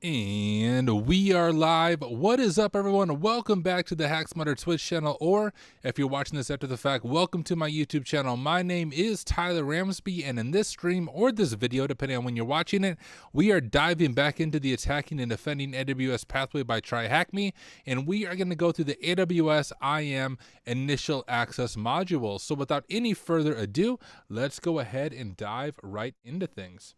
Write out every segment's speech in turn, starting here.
And we are live. What is up, everyone? Welcome back to the HackSmarter Twitch channel, or if you're watching this after the fact, welcome to my YouTube channel. My name is Tyler Ramsbey, and in this stream or this video, depending on when you're watching it, we are diving back into the attacking and defending AWS pathway by TryHackMe, and we are going to go through the AWS IAM Initial Access module. So without any further ado, let's go ahead and dive right into things.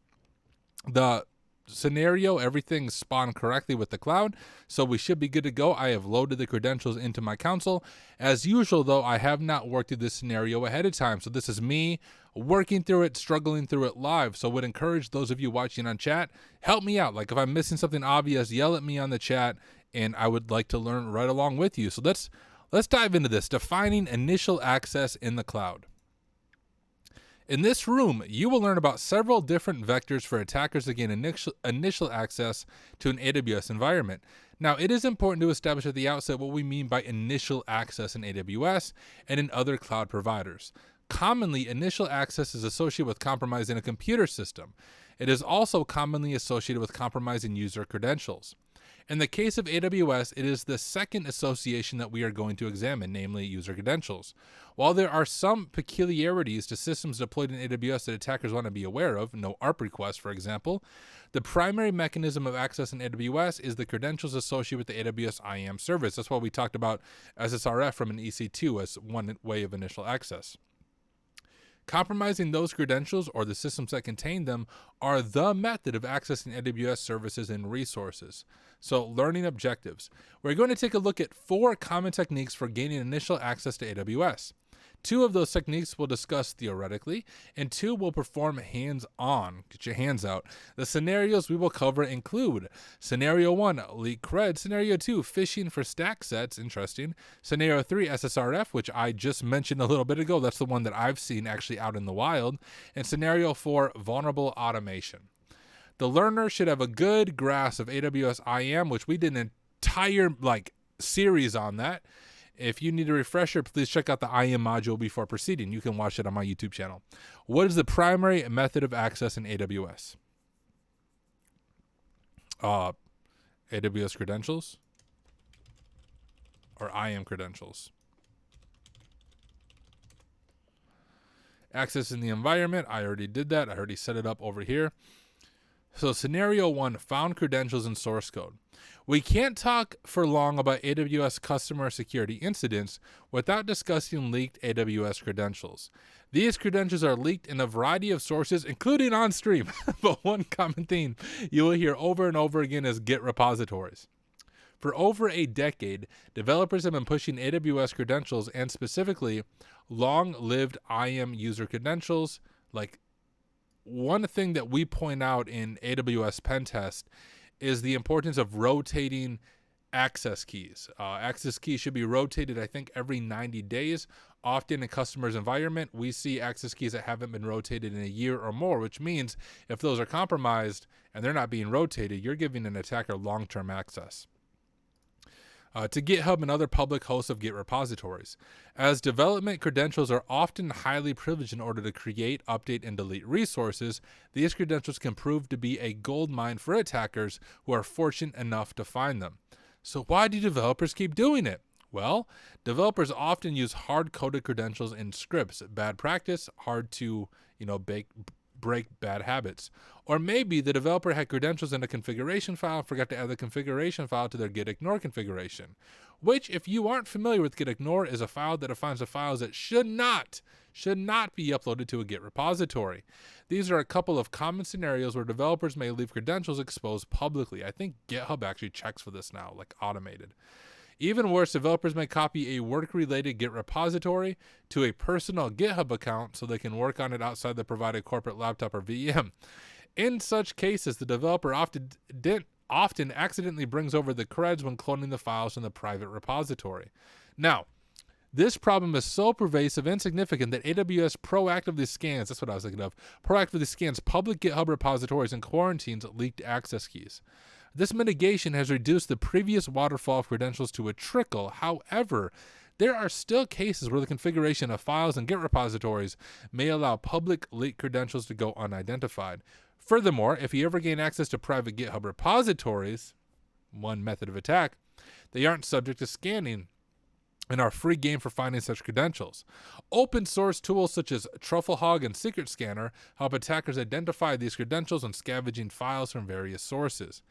The scenario, everything spawned correctly with the cloud, so we should be good to go. I have loaded the credentials into my console. As usual, though, I have not worked through this scenario ahead of time, so this is me working through it, struggling through it live. So I would encourage those of you watching on chat, help me out. Like if I'm missing something obvious, yell at me on the chat, and I would like to learn right along with you. So let's dive into this. Defining initial access in the cloud. In this room, you will learn about several different vectors for attackers to gain initial access to an AWS environment. Now, it is important to establish at the outset what we mean by initial access in AWS and in other cloud providers. Commonly, initial access is associated with compromising a computer system. It is also commonly associated with compromising user credentials. In the case of AWS, it is the second association that we are going to examine, namely user credentials. While there are some peculiarities to systems deployed in AWS that attackers want to be aware of, no ARP request, for example, the primary mechanism of access in AWS is the credentials associated with the AWS IAM service. That's why we talked about SSRF from an EC2 as one way of initial access. Compromising those credentials or the systems that contain them are the method of accessing AWS services and resources. So, learning objectives. We're going to take a look at 4 common techniques for gaining initial access to AWS. 2 of those techniques we'll discuss theoretically, and 2 we'll perform hands-on. Get your hands out. The scenarios we will cover include Scenario 1, leak cred. Scenario 2, phishing for Stacksets. Interesting. Scenario 3, SSRF, which I just mentioned a little bit ago. That's the one that I've seen actually out in the wild. And Scenario 4, vulnerable automation. The learner should have a good grasp of AWS IAM, which we did an entire series on that. If you need a refresher, please check out the IAM module before proceeding. You can watch it on my YouTube channel. What is the primary method of access in AWS? AWS credentials or IAM credentials? Access in the environment. I already did that. I already set it up over here. So scenario 1, found credentials in source code. We can't talk for long about AWS customer security incidents without discussing leaked AWS credentials. These credentials are leaked in a variety of sources, including on stream, but one common theme you will hear over and over again is Git repositories. For over a decade, developers have been pushing AWS credentials and specifically long-lived IAM user credentials. Like, one thing that we point out in AWS Pentest is the importance of rotating access keys. Access keys should be rotated, I think, every 90 days. Often in customers' environment, we see access keys that haven't been rotated in a year or more, which means if those are compromised and they're not being rotated, you're giving an attacker long-term access. To GitHub and other public hosts of Git repositories. As development credentials are often highly privileged in order to create, update, and delete resources, these credentials can prove to be a goldmine for attackers who are fortunate enough to find them. So why do developers keep doing it? Well, developers often use hard-coded credentials in scripts. Bad practice, hard to, break bad habits. Or maybe the developer had credentials in a configuration file and forgot to add the configuration file to their git ignore configuration, which, if you aren't familiar with git ignore, is a file that defines the files that should not be uploaded to a Git repository. These are a couple of common scenarios where developers may leave credentials exposed publicly. I think GitHub actually checks for this now, like automated. Even worse, developers may copy a work-related Git repository to a personal GitHub account so they can work on it outside the provided corporate laptop or VM. In such cases, the developer often accidentally brings over the creds when cloning the files from the private repository. Now, this problem is so pervasive and significant that AWS proactively scans, that's what I was thinking of, proactively scans public GitHub repositories and quarantines leaked access keys. This mitigation has reduced the previous waterfall of credentials to a trickle. However, there are still cases where the configuration of files and Git repositories may allow public leaked credentials to go unidentified. Furthermore, if you ever gain access to private GitHub repositories, one method of attack, they aren't subject to scanning and are free game for finding such credentials. Open source tools such as Trufflehog and Secret Scanner help attackers identify these credentials when scavenging files from various sources.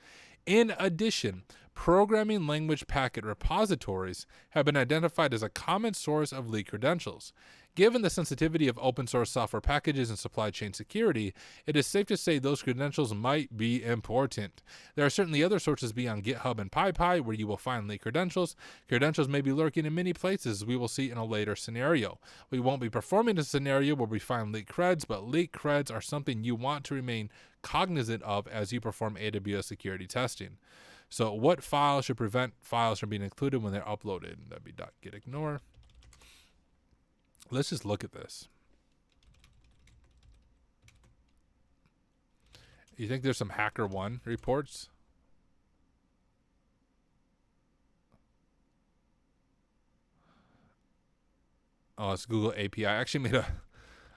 In addition, programming language packet repositories have been identified as a common source of leaked credentials. Given the sensitivity of open source software packages and supply chain security, it is safe to say those credentials might be important. There are certainly other sources beyond GitHub and PyPy where you will find leaked credentials. Credentials may be lurking in many places, we will see in a later scenario. We won't be performing a scenario where we find leaked creds, but leaked creds are something you want to remain cognizant of as you perform AWS security testing. So what files should prevent files from being included when they're uploaded? That'd be .gitignore. Let's just look at this. You think there's some HackerOne reports? Oh, it's Google API. I actually made a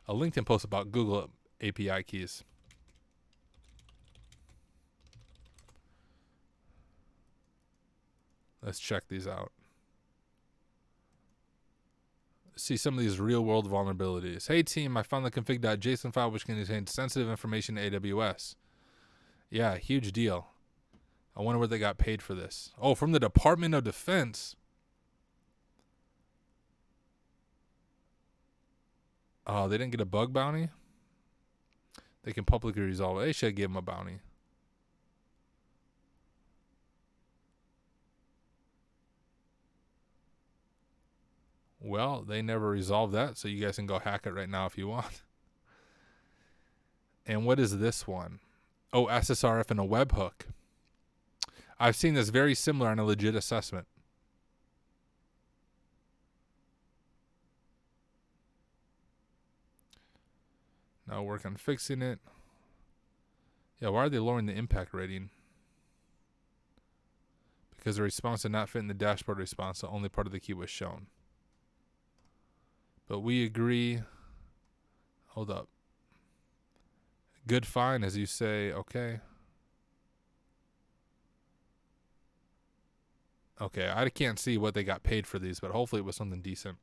LinkedIn post about Google API keys. Let's check these out. See some of these real world vulnerabilities. Hey team, I found the config.json file which contains sensitive information in AWS. Yeah, huge deal. I wonder what they got paid for this. Oh, from the Department of Defense. Oh, they didn't get a bug bounty? They can publicly resolve it. They should give them a bounty. Well, they never resolved that, so you guys can go hack it right now if you want. And what is this one? Oh, SSRF and a webhook. I've seen this very similar on a legit assessment. Now work on fixing it. Yeah, why are they lowering the impact rating? Because the response did not fit in the dashboard response, so only part of the key was shown. But we agree. Hold up. Good fine, as you say. Okay. Okay, I can't see what they got paid for these, but hopefully it was something decent.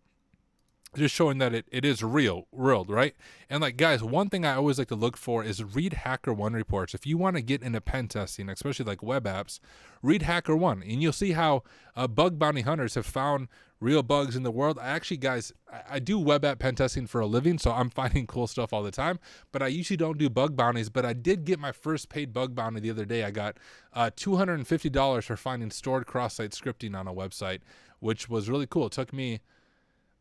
Just showing that it is real world, right? And like, guys, one thing I always like to look for is read HackerOne reports. If you want to get into pen testing, especially like web apps, read HackerOne, and you'll see how bug bounty hunters have found real bugs in the world. I actually, guys, I do web app pen testing for a living, so I'm finding cool stuff all the time, but I usually don't do bug bounties. But I did get my first paid bug bounty the other day. I got $250 for finding stored cross-site scripting on a website, which was really cool. It took me,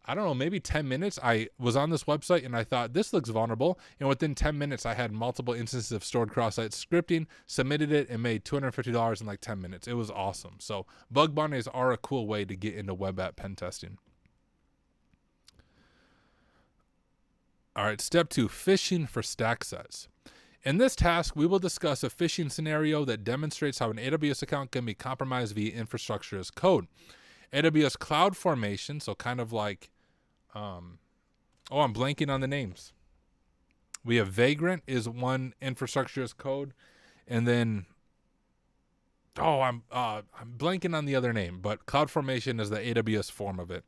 I don't know, maybe 10 minutes. I was on this website and I thought, this looks vulnerable. And within 10 minutes, I had multiple instances of stored cross-site scripting, submitted it, and made $250 in like 10 minutes. It was awesome. So bug bounties are a cool way to get into web app pen testing. All right, step 2, phishing for Stacksets. In this task, we will discuss a phishing scenario that demonstrates how an AWS account can be compromised via infrastructure as code. AWS CloudFormation, so kind of like, I'm blanking on the names. We have Vagrant is one infrastructure as code, and then, I'm blanking on the other name, but CloudFormation is the AWS form of it.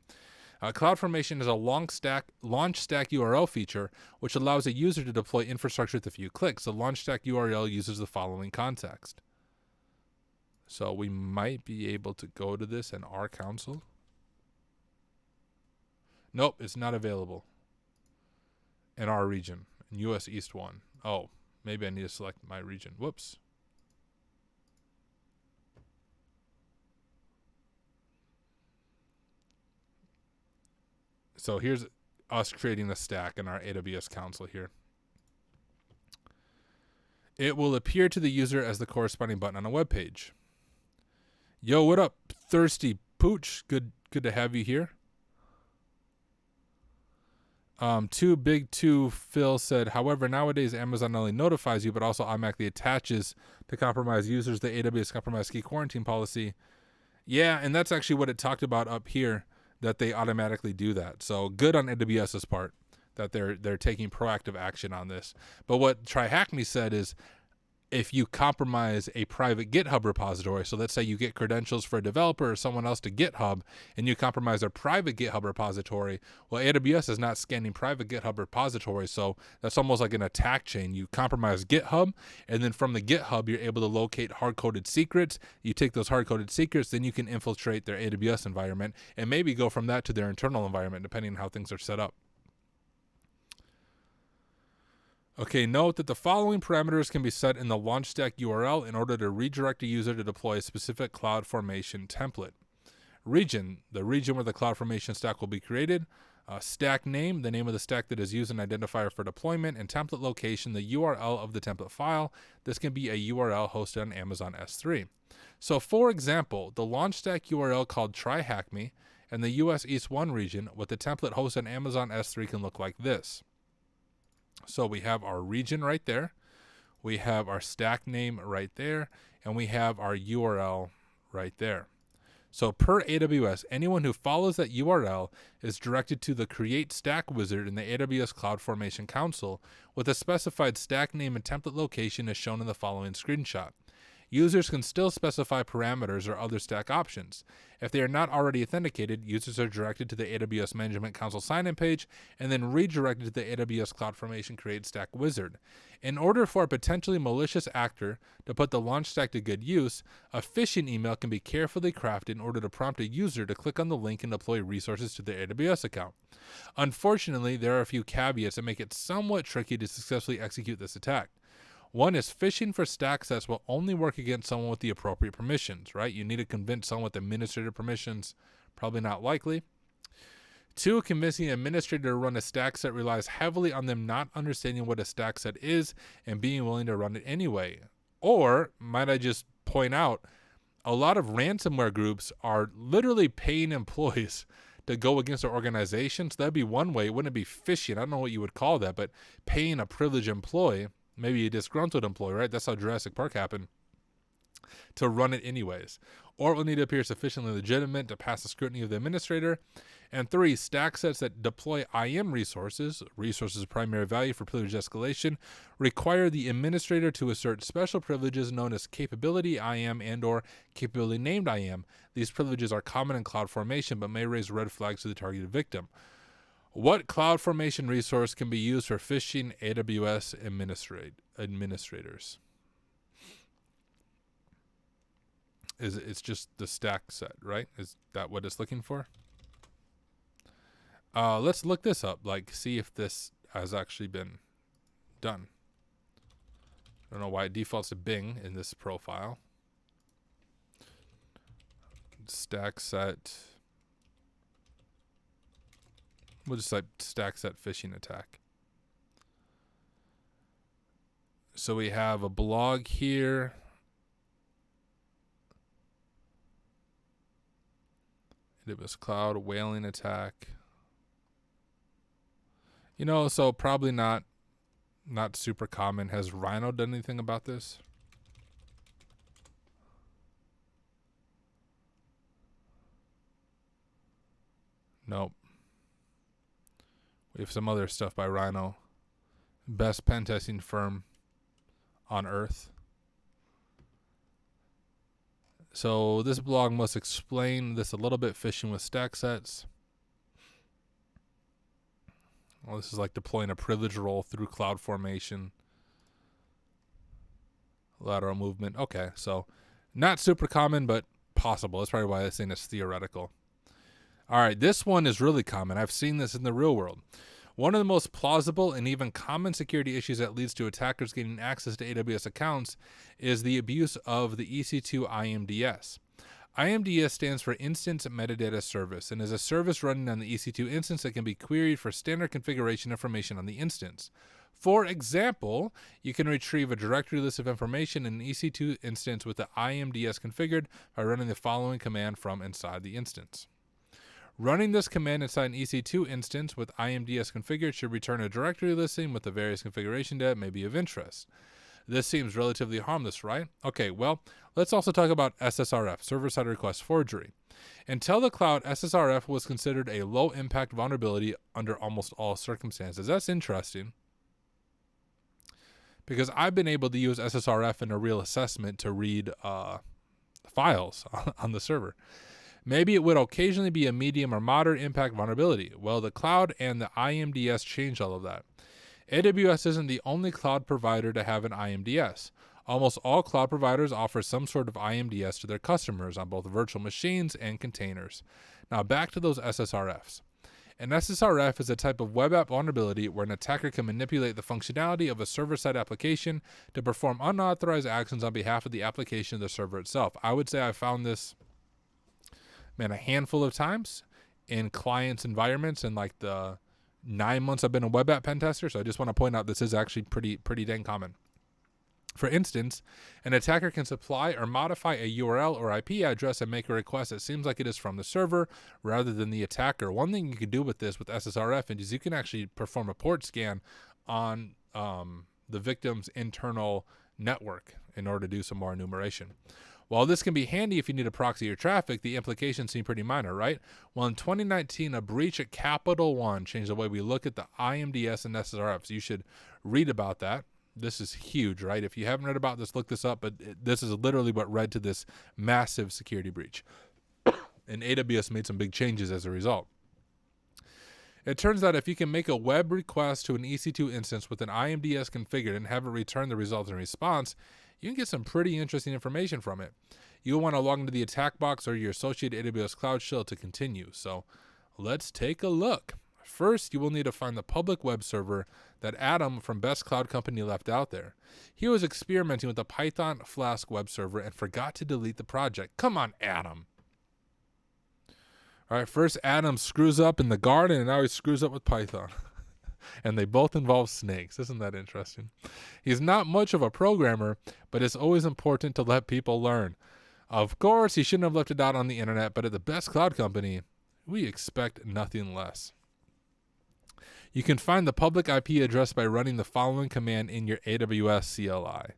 CloudFormation is a launch stack URL feature, which allows a user to deploy infrastructure with a few clicks. The launch stack URL uses the following context. So we might be able to go to this in our console. Nope, it's not available in our region, in US East 1. Oh, maybe I need to select my region. Whoops. So here's us creating the stack in our AWS console here. It will appear to the user as the corresponding button on a web page. Yo, what up, Thirsty Pooch? Good to have you here. Too Big Two Phil said, however, nowadays Amazon not only notifies you, but also automatically attaches to compromised users the AWS compromised key quarantine policy. Yeah, and that's actually what it talked about up here, that they automatically do that. So good on AWS's part that they're taking proactive action on this. But what TryHackMe said is if you compromise a private GitHub repository. So let's say you get credentials for a developer or someone else to GitHub and you compromise their private GitHub repository. Well, AWS is not scanning private GitHub repositories, so that's almost like an attack chain. You compromise GitHub, and then from the GitHub, you're able to locate hard-coded secrets. You take those hard-coded secrets, then you can infiltrate their AWS environment and maybe go from that to their internal environment, depending on how things are set up. Okay, note that the following parameters can be set in the launch stack URL in order to redirect a user to deploy a specific CloudFormation template. Region, the region where the CloudFormation stack will be created. Stack name, the name of the stack that is used an identifier for deployment. And template location, the URL of the template file. This can be a URL hosted on Amazon S3. So for example, the launch stack URL called TryHackMe and the US East 1 region with the template hosted on Amazon S3 can look like this. So we have our region right there, we have our stack name right there, and we have our URL right there. So per AWS, anyone who follows that URL is directed to the Create Stack wizard in the AWS CloudFormation console with a specified stack name and template location as shown in the following screenshot. Users can still specify parameters or other stack options. If they are not already authenticated, users are directed to the AWS Management Console sign-in page and then redirected to the AWS CloudFormation Create Stack wizard. In order for a potentially malicious actor to put the launch stack to good use, a phishing email can be carefully crafted in order to prompt a user to click on the link and deploy resources to their AWS account. Unfortunately, there are a few caveats that make it somewhat tricky to successfully execute this attack. One is phishing for Stacksets will only work against someone with the appropriate permissions, right? You need to convince someone with administrator permissions, probably not likely. Two, convincing an administrator to run a Stackset relies heavily on them not understanding what a Stackset is and being willing to run it anyway. Or, might I just point out, a lot of ransomware groups are literally paying employees to go against their organization. So that'd be one way. It wouldn't be phishing. I don't know what you would call that, but paying a privileged employee, maybe a disgruntled employee, right? That's how Jurassic Park happened, to run it anyways. Or it will need to appear sufficiently legitimate to pass the scrutiny of the administrator. And three, Stacksets that deploy IAM resources of primary value for privilege escalation, require the administrator to assert special privileges known as capability IAM and or capability named IAM. These privileges are common in CloudFormation but may raise red flags to the targeted victim. What CloudFormation resource can be used for phishing AWS administrators? It's just the stack set, right? Is that what it's looking for? Let's look this up, see if this has actually been done. I don't know why it defaults to Bing in this profile. Stack set. We'll just type Stackset phishing attack. So we have a blog here. AWS Cloud whaling attack. So probably not super common. Has Rhino done anything about this? Nope. We have some other stuff by Rhino. Best pen testing firm on earth. So this blog must explain this a little bit, phishing with Stacksets. Well, this is like deploying a privilege role through CloudFormation. Lateral movement. Okay, so not super common, but possible. That's probably why this thing is theoretical. All right, this one is really common. I've seen this in the real world. One of the most plausible and even common security issues that leads to attackers getting access to AWS accounts is the abuse of the EC2 IMDS. IMDS stands for Instance Metadata Service and is a service running on the EC2 instance that can be queried for standard configuration information on the instance. For example, you can retrieve a directory list of information in an EC2 instance with the IMDS configured by running the following command from inside the instance. Running this command inside an EC2 instance with IMDS configured should return a directory listing with the various configuration data may be of interest. This seems relatively harmless, right? Okay, well, let's also talk about SSRF, server-side request forgery. Until the cloud, SSRF was considered a low-impact vulnerability under almost all circumstances. That's interesting. because I've been able to use SSRF in a real assessment to read files on the server. Maybe it would occasionally be a medium or moderate impact vulnerability. Well, the cloud and the IMDS changed all of that. AWS isn't the only cloud provider to have an IMDS. Almost all cloud providers offer some sort of IMDS to their customers on both virtual machines and containers. Now back to those SSRFs. An SSRF is a type of web app vulnerability where an attacker can manipulate the functionality of a server-side application to perform unauthorized actions on behalf of the application of the server itself. I would say I found this, a handful of times in clients' environments in like the 9 months I've been a web app pen tester. So I just want to point out this is actually pretty dang common. For instance, an attacker can supply or modify a URL or IP address and make a request that seems like it is from the server rather than the attacker. One thing you can do with this with SSRF is you can actually perform a port scan on the victim's internal network in order to do some more enumeration. While this can be handy if you need to proxy your traffic, the implications seem pretty minor, right? Well, in 2019, a breach at Capital One changed the way we look at the IMDS and SSRFs. You should read about that. This is huge, right? If you haven't read about this, look this up, but this is literally what led to this massive security breach. And AWS made some big changes as a result. It turns out if you can make a web request to an EC2 instance with an IMDS configured and have it return the resulting response, you can get some pretty interesting information from it. You'll want to log into the attack box or your associated AWS Cloud Shell to continue. So let's take a look. First, you will need to find the public web server that Adam from Best Cloud Company left out there. He was experimenting with the Python Flask web server and forgot to delete the project. Come on, Adam. All right, first Adam screws up in the garden, and now he screws up with Python. And they both involve snakes. Isn't that interesting? He's not much of a programmer, but it's always important to let people learn. Of course, he shouldn't have left it out on the internet, but at the Best Cloud Company, we expect nothing less. You can find the public IP address by running the following command in your AWS CLI.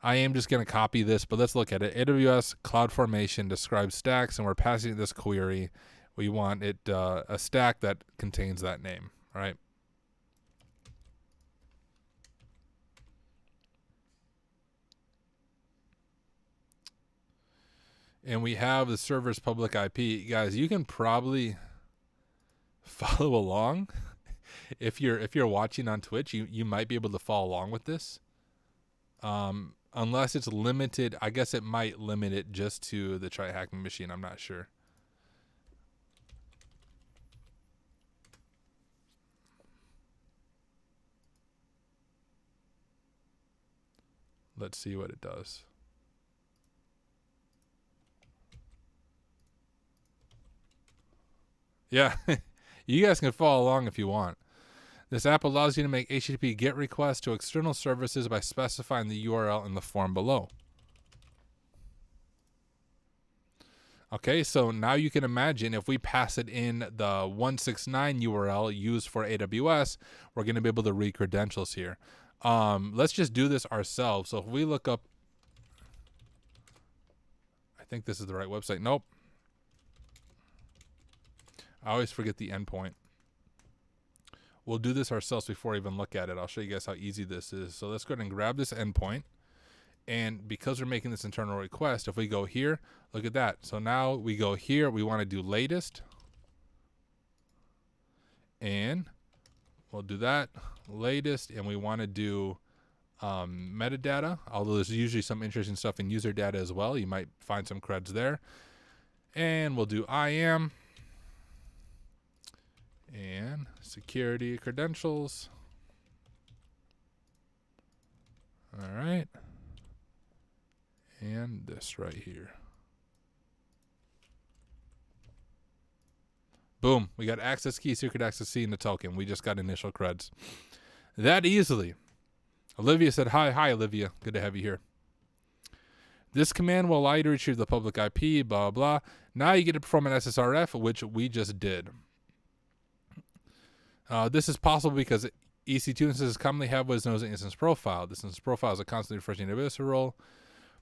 I am just going to copy this, but let's look at it. AWS CloudFormation describes stacks, and we're passing it this query. We want it a stack that contains that name, right? And we have the server's public IP. Guys, you can probably follow along. If you're watching on Twitch, you might be able to follow along with this. Unless it's limited, I guess it might limit it just to the TryHackMe machine. I'm not sure. Let's see what it does. Yeah, you guys can follow along if you want. This app allows you to make HTTP GET requests to external services by specifying the URL in the form below. Okay, so now you can imagine if we pass it in the 169 URL used for AWS, we're going to be able to read credentials here. Let's just do this ourselves. So if we look up, I think this is the right website. Nope. I always forget the endpoint. We'll do this ourselves before I even look at it. I'll show you guys how easy this is. So let's go ahead and grab this endpoint. And because we're making this internal request, if we go here, look at that. So now we go here, we want to do latest. And we'll do that, latest, and we want to do metadata, although there's usually some interesting stuff in user data as well. You might find some creds there. And we'll do IAM. And security credentials. All right. And this right here. Boom. We got access key, secret access key, and the token. We just got initial creds. That easily. Olivia said, hi, Olivia. Good to have you here. This command will allow you to retrieve the public IP, blah, blah. Now you get to perform an SSRF, which we just did. This is possible because EC2 instances commonly have what is known as an instance profile. This instance profile is a constantly refreshing AWS role.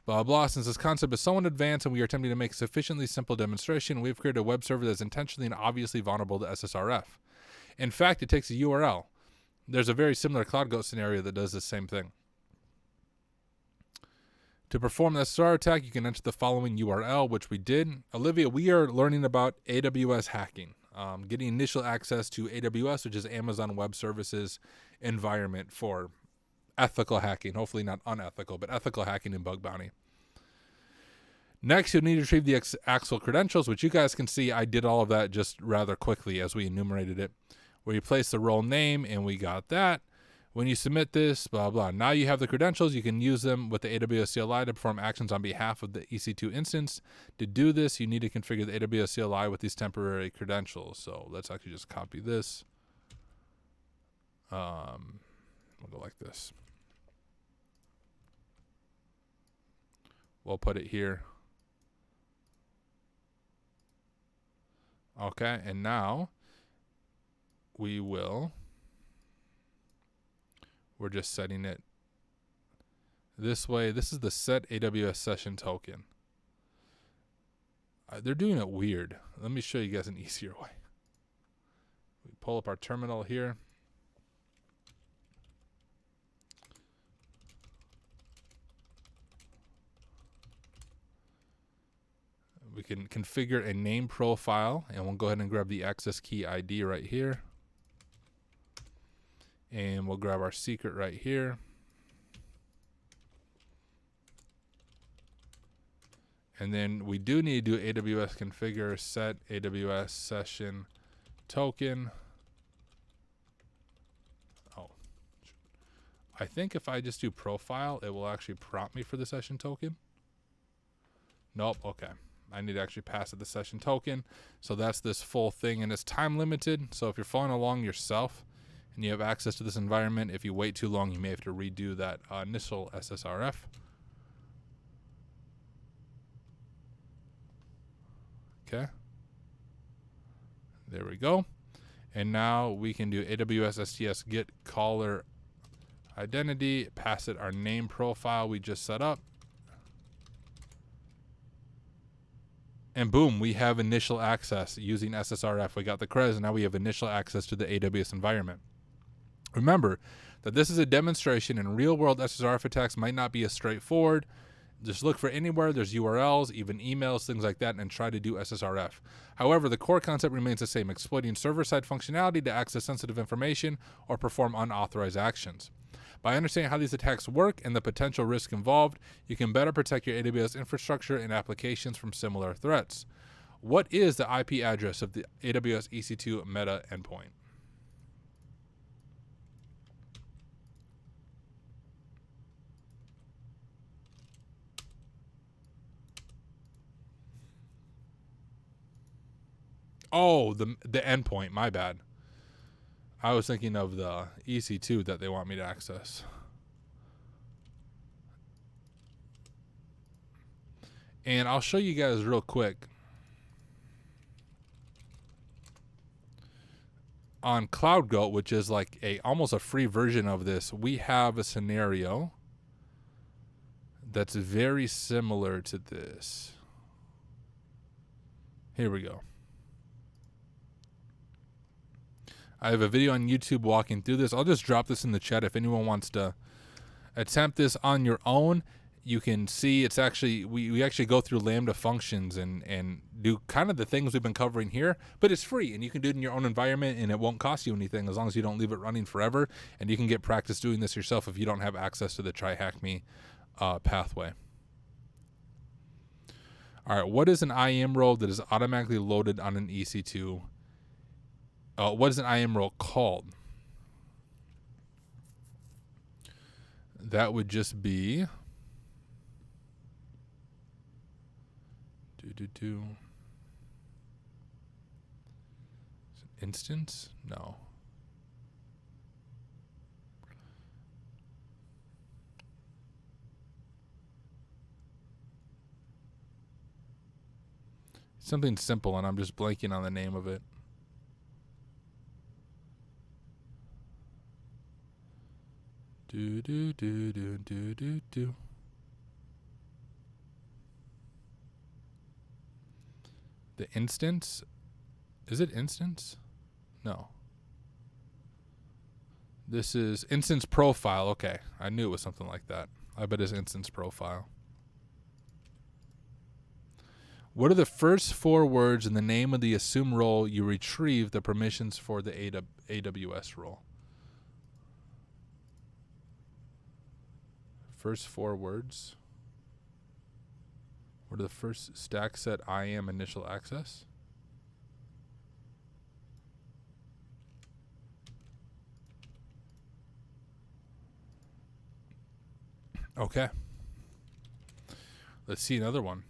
Blah, blah. Since this concept is somewhat advanced and we are attempting to make a sufficiently simple demonstration, we've created a web server that is intentionally and obviously vulnerable to SSRF. In fact, it takes a URL. There's a very similar CloudGoat scenario that does the same thing. To perform the SSR attack, you can enter the following URL, which we did. Olivia, we are learning about AWS hacking, getting initial access to AWS, which is Amazon Web Services environment for ethical hacking. Hopefully not unethical, but ethical hacking and bug bounty. Next, you'll need to retrieve the actual credentials, which you guys can see I did all of that just rather quickly as we enumerated it, where you place the role name, and we got that. When you submit this, blah, blah. Now you have the credentials. You can use them with the AWS CLI to perform actions on behalf of the EC2 instance. To do this, you need to configure the AWS CLI with these temporary credentials. So let's actually just copy this. We'll go like this. We'll put it here. Okay, and now we're just setting it this way. This is the set AWS session token. They're doing it weird. Let me show you guys an easier way. We pull up our terminal here. We can configure a name profile, and we'll go ahead and grab the access key ID right here. And we'll grab our secret right here. And then we do need to do AWS configure set AWS session token. Oh, I think if I just do profile, it will actually prompt me for the session token. Nope. Okay. I need to actually pass it the session token. So that's this full thing, and it's time limited. So if you're following along yourself and you have access to this environment, if you wait too long, you may have to redo that initial SSRF. Okay. There we go. And now we can do AWS STS get caller identity, pass it our name profile we just set up. And boom, we have initial access using SSRF. We got the creds, and now we have initial access to the AWS environment. Remember that this is a demonstration, and real-world SSRF attacks might not be as straightforward. Just look for anywhere there's URLs, even emails, things like that, and try to do SSRF. However, the core concept remains the same, exploiting server-side functionality to access sensitive information or perform unauthorized actions. By understanding how these attacks work and the potential risk involved, you can better protect your AWS infrastructure and applications from similar threats. What is the IP address of the AWS EC2 meta endpoint? Oh, the endpoint, my bad. I was thinking of the EC2 that they want me to access. And I'll show you guys real quick. On CloudGoat, which is like almost a free version of this, we have a scenario that's very similar to this. Here we go. I have a video on YouTube walking through this. I'll just drop this in the chat if anyone wants to attempt this on your own. You can see it's actually, we actually go through Lambda functions and do kind of the things we've been covering here, but it's free and you can do it in your own environment and it won't cost you anything as long as you don't leave it running forever. And you can get practice doing this yourself if you don't have access to the TryHackMe pathway. All right, what is an IAM role that is automatically loaded on an EC2? What is an IAM role called? That would just be instance? No. Something simple, and I'm just blanking on the name of it. The instance? Is it instance? No. This is instance profile. Okay, I knew it was something like that. I bet it's instance profile. What are the first 4 words in the name of the assumed role you retrieve the permissions for the AWS role? First 4 words. What are the first Stacksets IAM Initial Access? Okay. Let's see another one.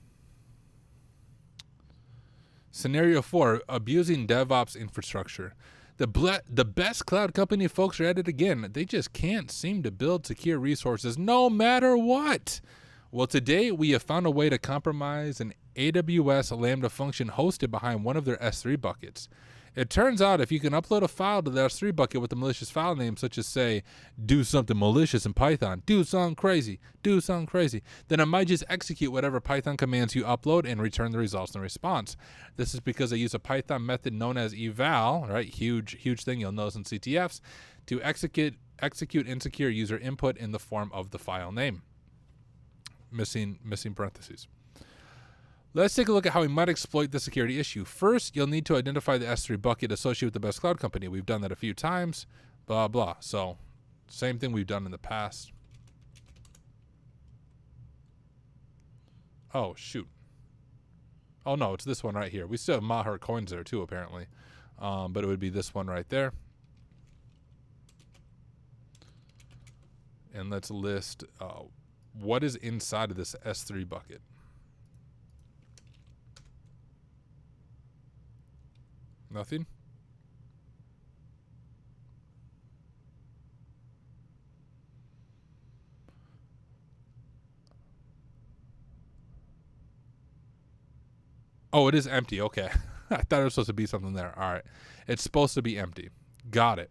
Scenario 4, abusing DevOps infrastructure. The best cloud company folks are at it again. They just can't seem to build secure resources no matter what. Well, today we have found a way to compromise an AWS Lambda function hosted behind one of their S3 buckets. It turns out if you can upload a file to the S3 bucket with a malicious file name, such as, say, do something malicious in Python, do something crazy, then it might just execute whatever Python commands you upload and return the results in response. This is because they use a Python method known as eval, right? Huge thing you'll notice in CTFs, to execute insecure user input in the form of the file name. Missing parentheses. Let's take a look at how we might exploit the security issue. First, you'll need to identify the S3 bucket associated with the best cloud company. We've done that a few times, blah, blah. So, same thing we've done in the past. Oh, shoot. Oh, no, it's this one right here. We still have Maher coins there, too, apparently. But it would be this one right there. And let's list what is inside of this S3 bucket. Nothing? Oh, it is empty. Okay. I thought it was supposed to be something there. All right. It's supposed to be empty. Got it.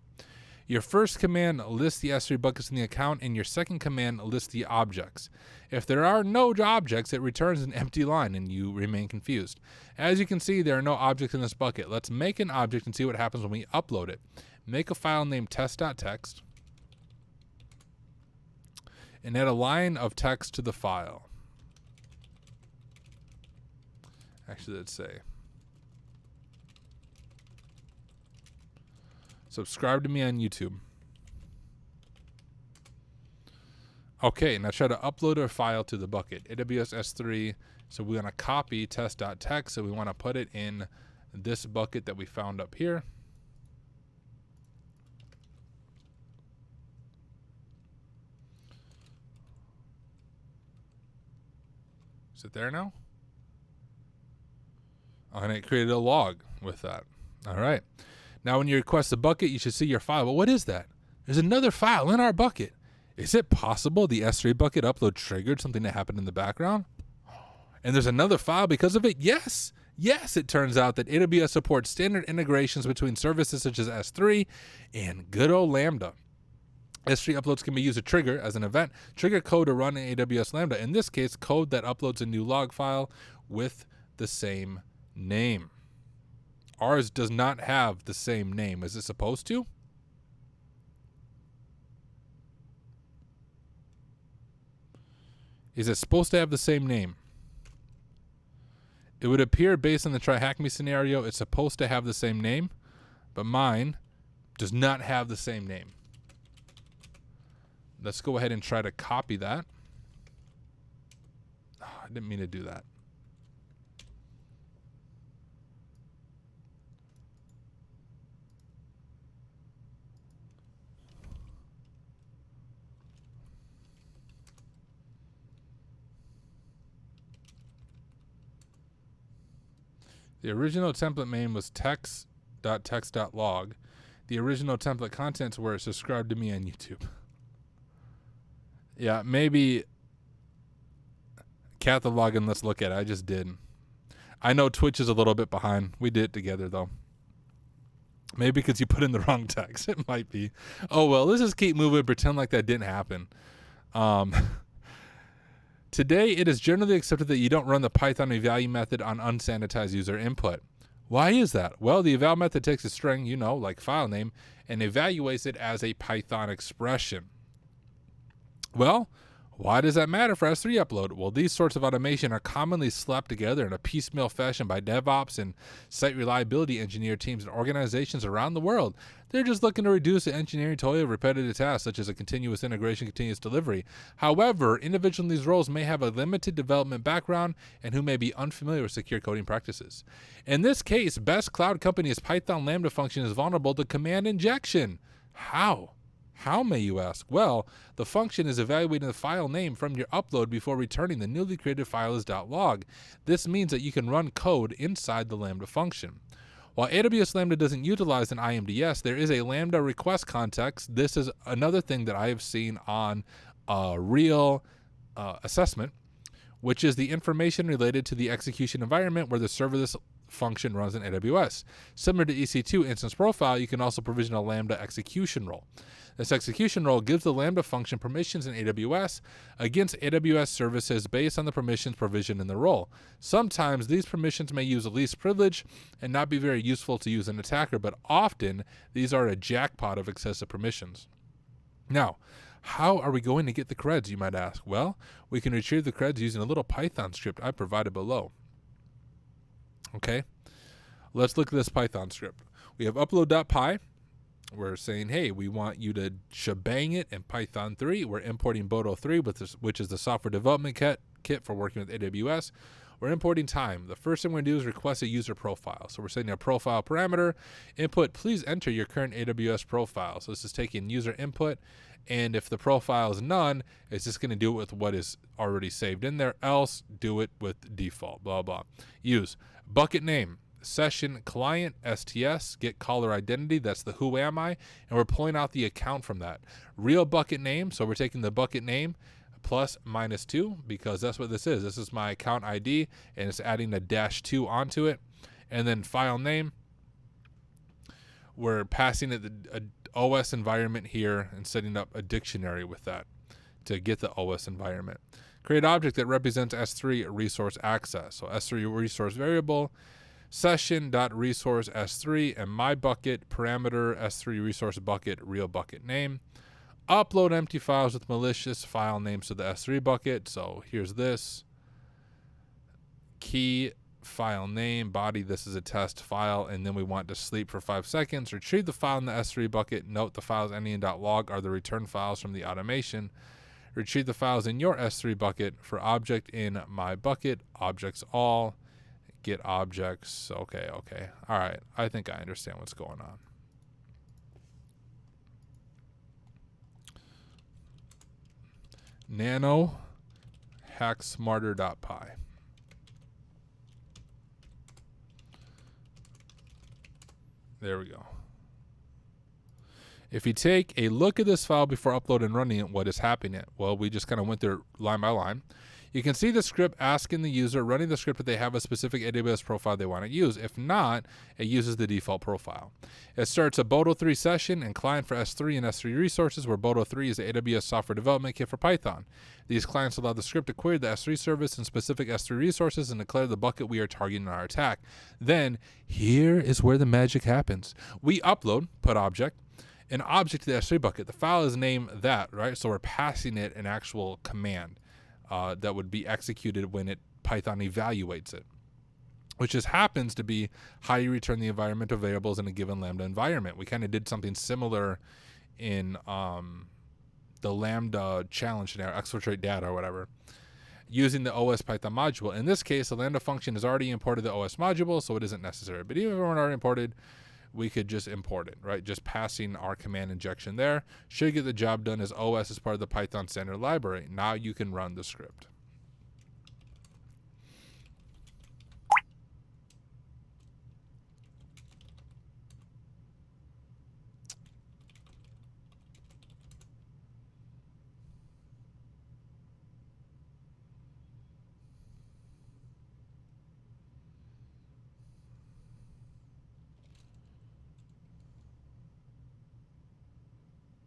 Your first command lists the S3 buckets in the account, and your second command lists the objects. If there are no objects, it returns an empty line, and you remain confused. As you can see, there are no objects in this bucket. Let's make an object and see what happens when we upload it. Make a file named test.txt, and add a line of text to the file. Actually, let's say, subscribe to me on YouTube. Okay, now try to upload a file to the bucket. AWS S3, so we want to copy test.txt, so we want to put it in this bucket that we found up here. Is it there now? Oh, and it created a log with that. All right. Now, when you request a bucket, you should see your file. But what is that? There's another file in our bucket. Is it possible the S3 bucket upload triggered something that happened in the background? And there's another file because of it? Yes. Yes, it turns out that AWS supports standard integrations between services such as S3 and good old Lambda. S3 uploads can be used to trigger, as an event, trigger code to run in AWS Lambda. In this case, code that uploads a new log file with the same name. Ours does not have the same name. Is it supposed to? Is it supposed to have the same name? It would appear based on the TryHackMe scenario, it's supposed to have the same name, but mine does not have the same name. Let's go ahead and try to copy that. Oh, I didn't mean to do that. The original template name was text.txt.log. The original template contents were subscribe to me on YouTube. Yeah, maybe cat the login, let's look at it. I just did. I know Twitch is a little bit behind. We did it together though. Maybe because you put in the wrong text. It might be. Oh well, let's just keep moving, pretend like that didn't happen. Today, it is generally accepted that you don't run the Python evaluate method on unsanitized user input. Why is that? Well, the eval method takes a string, you know, like file name, and evaluates it as a Python expression. Well, why does that matter for S3 upload? Well, these sorts of automation are commonly slapped together in a piecemeal fashion by DevOps and site reliability engineer teams and organizations around the world. They're just looking to reduce the engineering toil of repetitive tasks, such as a continuous integration, continuous delivery. However, individuals in these roles may have a limited development background and who may be unfamiliar with secure coding practices. In this case, best cloud company's Python Lambda function is vulnerable to command injection. How? How, may you ask? Well, the function is evaluating the file name from your upload before returning the newly created file as .log. This means that you can run code inside the Lambda function. While AWS Lambda doesn't utilize an IMDS, there is a Lambda request context. This is another thing that I have seen on a real assessment, which is the information related to the execution environment where the serverless function runs in AWS. Similar to EC2 instance profile, you can also provision a Lambda execution role. This execution role gives the Lambda function permissions in AWS against AWS services based on the permissions provisioned in the role. Sometimes these permissions may use least privilege and not be very useful to use an attacker, but often these are a jackpot of excessive permissions. Now, how are we going to get the creds, you might ask? Well, we can retrieve the creds using a little Python script I provided below. Okay, let's look at this Python script. We have upload.py. We're saying, hey, we want you to shebang it in Python 3. We're importing Boto 3, which is the software development kit for working with AWS. We're importing time. The first thing we're going to do is request a user profile. So we're setting a profile parameter. Input, please enter your current AWS profile. So this is taking user input. And if the profile is none, it's just going to do it with what is already saved in there. Else, do it with default, blah, blah. Use bucket name. Session client STS, get caller identity, that's the who am I, and we're pulling out the account from that. Real bucket name, so we're taking the bucket name plus -2 because that's what this is. This is my account ID and it's adding a -2 onto it. And then file name, we're passing it the OS environment here and setting up a dictionary with that to get the OS environment. Create object that represents S3 resource access. So S3 resource variable, session.resource S3, and my bucket parameter S3 resource bucket real bucket name. Upload empty files with malicious file names to the S3 bucket. So here's this key file name body. This is a test file, and then we want to sleep for 5 seconds. Retrieve the file in the S3 bucket. Note the files ending in .log are the return files from the automation. Retrieve the files in your S3 bucket for object in my bucket. Objects all. Get objects. Okay. All right. I think I understand what's going on. Nano hacksmarter.py. There we go. If you take a look at this file before uploading and running it, what is happening? Well, we just kind of went through line by line. You can see the script asking the user, running the script, if they have a specific AWS profile they want to use. If not, it uses the default profile. It starts a Boto 3 session and client for S3 and S3 resources, where Boto 3 is the AWS software development kit for Python. These clients allow the script to query the S3 service and specific S3 resources and declare the bucket we are targeting in our attack. Then, here is where the magic happens. We upload, put object, an object to the S3 bucket. The file is named that, right? So we're passing it an actual command. That would be executed when Python evaluates it, which just happens to be how you return the environmental variables in a given Lambda environment. We kind of did something similar in the Lambda challenge scenario, exfiltrate data or whatever, using the OS Python module. In this case, the Lambda function has already imported the OS module, so it isn't necessary. But even if it weren't already imported, we could just import it, right? Just passing our command injection there should get the job done, as OS is part of the Python standard library. Now you can run the script.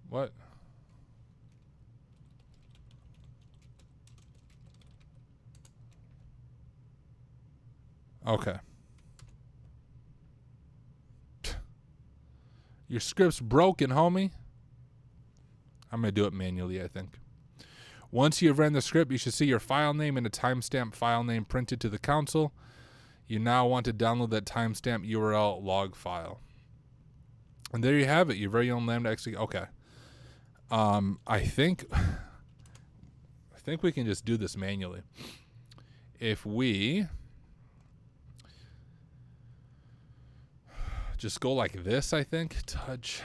What? Okay. Your script's broken, homie. I'm going to do it manually, I think. Once you have ran the script, you should see your file name and a timestamp file name printed to the console. You now want to download that timestamp URL log file. And there you have it, your very own Lambda XE. Okay. I think we can just do this manually. If we just go like this, I think, touch.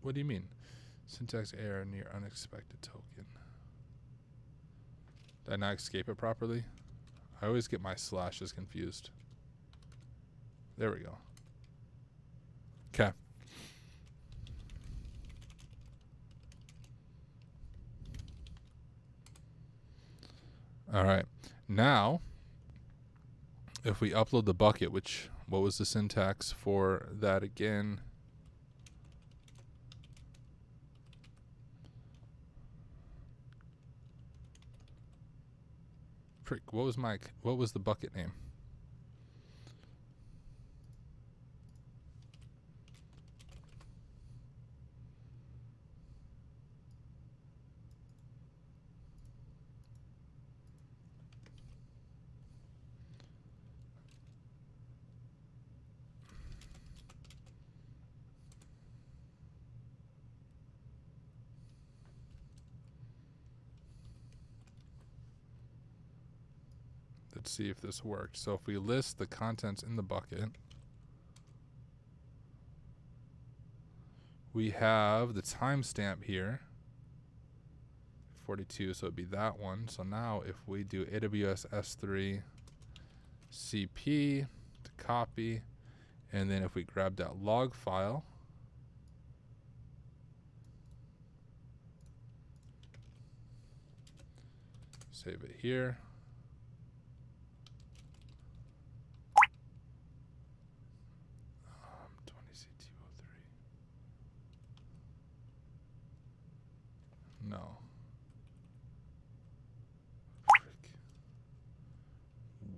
What do you mean? Syntax error near unexpected token. Did I not escape it properly? I always get my slashes confused. There we go. Okay. All right. Now, if we upload the bucket, which, what was the syntax for that again? What was the bucket name? Let's see if this worked. So if we list the contents in the bucket, we have the timestamp here, 42, so it'd be that one. So now if we do AWS S3 CP to copy, and then if we grab that log file, save it here. No. Frick.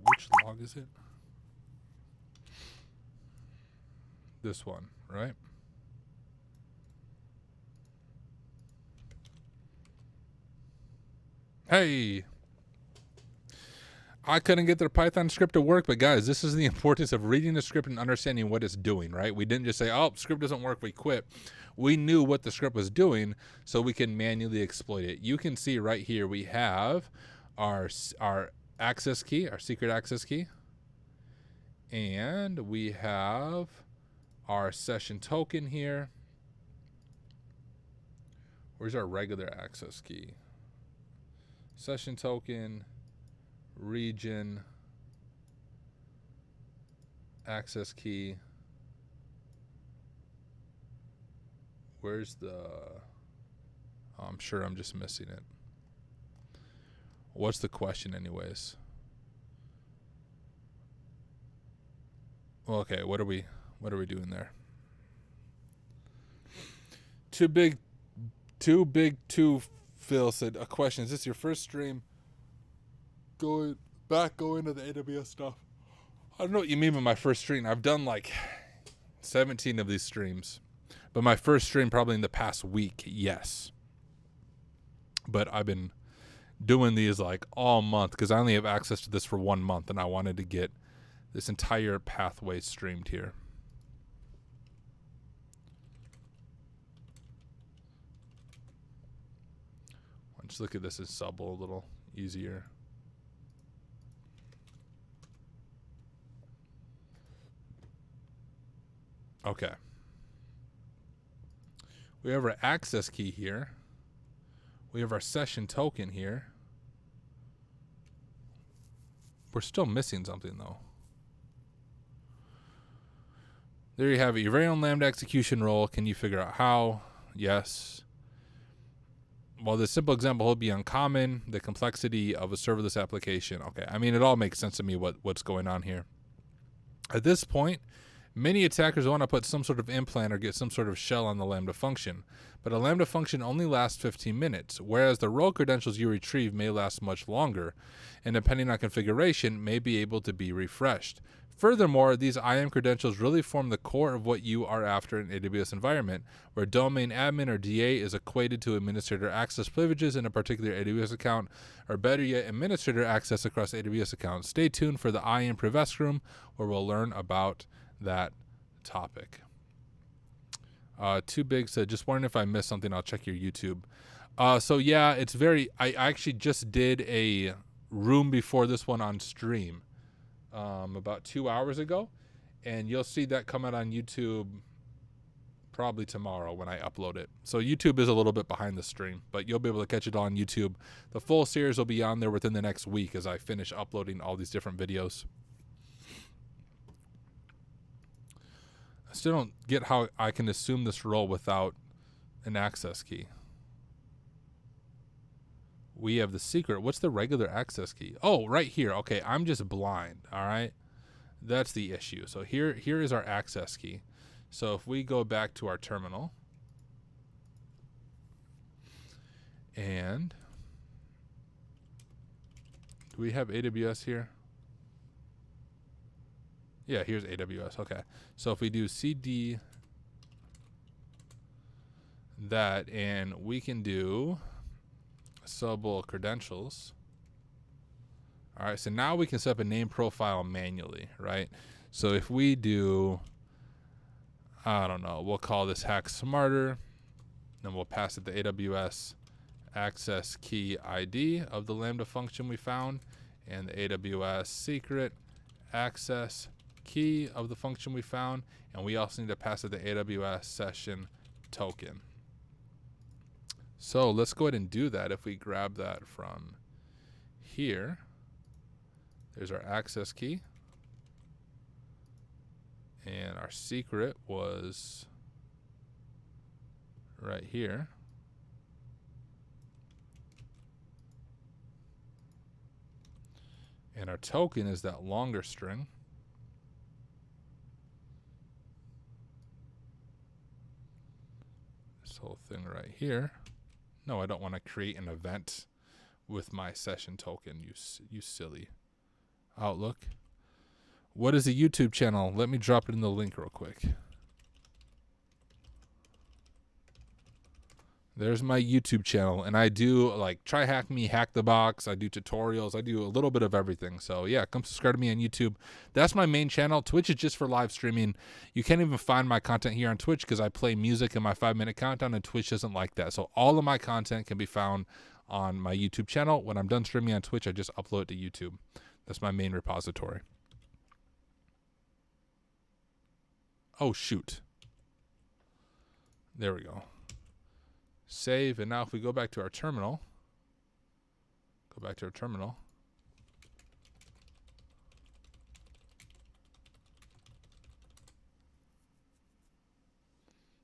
Which log is it? This one, right? Hey! I couldn't get the Python script to work, but guys, this is the importance of reading the script and understanding what it's doing, right? We didn't just say, oh, script doesn't work, we quit. We knew what the script was doing, so we can manually exploit it. You can see right here we have our access key, our secret access key, and we have our session token here. Where's our regular access key? Session token, region, access key. Where's the... Oh, I'm sure I'm just missing it. What's the question anyways? Well, okay, what are we doing there? Too Phil said, a question, is this your first stream going to the AWS stuff? I don't know what you mean by my first stream. I've done like 17 of these streams. But my first stream probably in the past week, yes. But I've been doing these like all month because I only have access to this for 1 month, and I wanted to get this entire pathway streamed here. Just look at this as Subble a little easier. Okay. We have our access key here. We have our session token here. We're still missing something though. There you have it. Your very own Lambda execution role. Can you figure out how? Yes. Well, the simple example would be uncommon, the complexity of a serverless application. Okay, I mean, it all makes sense to me what's going on here. At this point, Many attackers want to put some sort of implant or get some sort of shell on the Lambda function, but a Lambda function only lasts 15 minutes, whereas the role credentials you retrieve may last much longer, and depending on configuration, may be able to be refreshed. Furthermore, these IAM credentials really form the core of what you are after in an AWS environment, where domain admin or DA is equated to administrator access privileges in a particular AWS account, or better yet, administrator access across AWS accounts. Stay tuned for the IAM Prevest Room, where we'll learn about that topic. Too Big said, just wondering if I missed something, I'll check your YouTube. So yeah, it's very, I actually just did a room before this one on stream about 2 hours ago, and you'll see that come out on YouTube probably tomorrow when I upload it. So YouTube is a little bit behind the stream, but you'll be able to catch it on YouTube. The full series will be on there within the next week as I finish uploading all these different videos. I still don't get how I can assume this role without an access key. We have the secret. What's the regular access key? Oh, right here. Okay, I'm just blind. All right, that's the issue. So here is our access key. So if we go back to our terminal, and do we have AWS here? Yeah, here's AWS. Okay, so if we do CD that, and we can do subable credentials. All right, so now we can set up a name profile manually, right? So if we do, I don't know, we'll call this Hack Smarter, then we'll pass it the AWS access key ID of the Lambda function we found, and the AWS secret access key of the function we found, and we also need to pass it the AWS session token. So let's go ahead and do that. If we grab that from here, there's our access key, and our secret was right here. And our token is that longer string. This whole thing right here. No, I don't want to create an event with my session token, you silly Outlook. What is a YouTube channel? Let me drop it in the link real quick. There's my YouTube channel, and I do like TryHackMe, Hack the Box. I do tutorials. I do a little bit of everything. So yeah, come subscribe to me on YouTube. That's my main channel. Twitch is just for live streaming. You can't even find my content here on Twitch because I play music in my 5-minute countdown, and Twitch doesn't like that. So all of my content can be found on my YouTube channel. When I'm done streaming on Twitch, I just upload it to YouTube. That's my main repository. Oh, shoot. There we go. Save, and now if we go back to our terminal,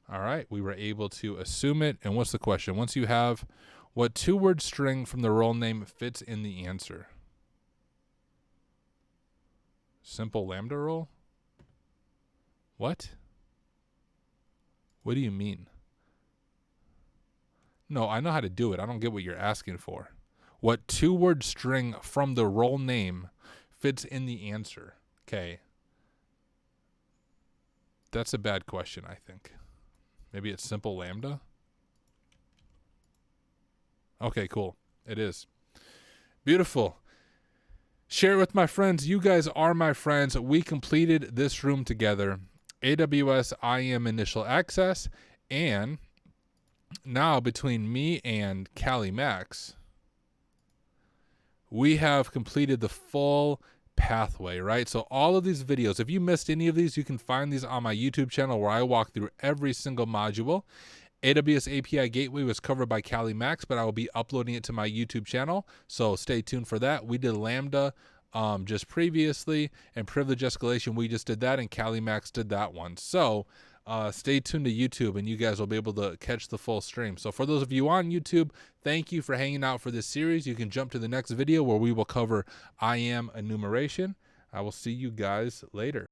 all right, we were able to assume it. And what's the question? Once you have, what 2-word string from the role name fits in the answer? Simple Lambda role? What? What do you mean? No, I know how to do it. I don't get what you're asking for. What 2-word string from the role name fits in the answer? Okay. That's a bad question, I think. Maybe it's simple Lambda? Okay, cool. It is. Beautiful. Share it with my friends. You guys are my friends. We completed this room together. AWS IAM Initial Access, and now between me and Callie Max, we have completed the full pathway, right? So all of these videos, if you missed any of these, you can find these on my YouTube channel where I walk through every single module. AWS API Gateway was covered by Callie Max, but I will be uploading it to my YouTube channel, so stay tuned for that. We did Lambda just previously, and privilege escalation, we just did that, and Callie Max did that one. So stay tuned to YouTube, and you guys will be able to catch the full stream. So for those of you on YouTube, thank you for hanging out for this series. You can jump to the next video where we will cover IAM enumeration. I will see you guys later.